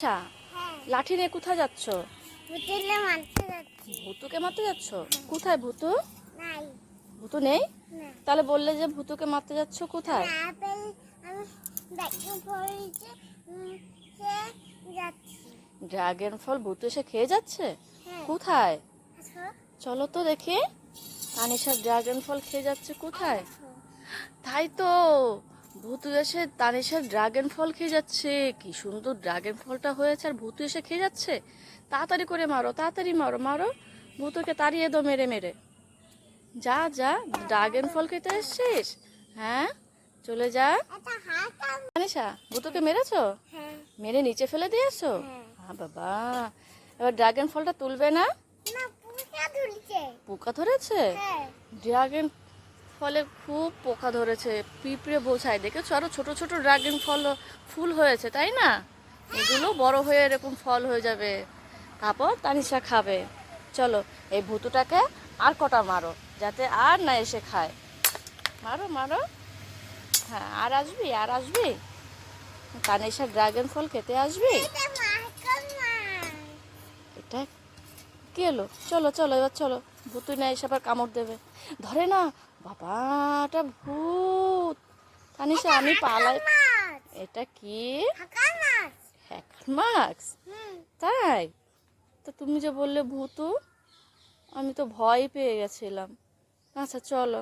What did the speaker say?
আচ্ছা, লাঠি নিয়ে কোথায় যাচ্ছ? ভূতুলে মারতে যাচ্ছি। ভূতুকে মারতে যাচ্ছ? কোথায় ভূতু? নাই। ভূতু নেই? না। তাহলে বললে যে ভূতুকে মারতে যাচ্ছ কোথায়? আপেল আমি ব্যাগে ভরেছি, সে যাচ্ছি। ড্রাগন ফল ভূতু এসে খেয়ে যাচ্ছে? হ্যাঁ। কোথায়? আসো। চলো তো দেখি। তানিশা ড্রাগন ফল খেয়ে যাচ্ছে কোথায়? আসো। তাই তো, ভূতু এসে তানিশার ড্রাগন ফল খেয়ে যাচ্ছে। কি সুন্দর ড্রাগন ফলটা হয়েছে, আর ভূতু এসে খেয়ে যাচ্ছে। তাড়াতাড়ি করে মারো, তাড়াতাড়ি মারো মারো, ভূতুকে তাড়িয়ে দাও মেরে মেরে। যা যা, ড্রাগন ফল খেতে এসছিস? হ্যাঁ, চলে যা। এটা হাতাম। তানিশা, ভূতুকে মেরেছো? হ্যাঁ। মেরে নিচে ফেলে দিয়েছো? হ্যাঁ। হ্যাঁ বাবা, এবার ড্রাগন ফলটা তুলবে না? না, পোকা ধরছে। পোকা ধরেছে? হ্যাঁ। ড্রাগন ফলে খুব পোকা ধরেছে, পিঁপড়ে বোঝায় দেখেছো? আরো ছোট ছোট ড্রাগন ফল ফুল হয়েছে, তাই না? এগুলো বড় হয়ে এরকম ফল হয়ে যাবে, তারপর তানিশা খাবে। চলো, এই ভুতুটাকে আর কটা মারো, যাতে আর না এসে খায়। মারো মারো। হ্যাঁ, আর আসবি আর আসবি, তানিশা ড্রাগন ফল খেতে আসবি? এটা মাখন না। এটা কি এলো? চলো চলো, এবার চলো, ভূতু না এসে আবার কামড় দেবে। ধরে না, বাবা, এটা ভূত। তানিশা আমি পালাই। মাছ। এটা কি? হাকার মাছ। Hacker mask? হুম। তাই তো, তুমি যে বললে ভূতু, আমি তো ভয় পেয়ে গেছিলাম। আচ্ছা চলো।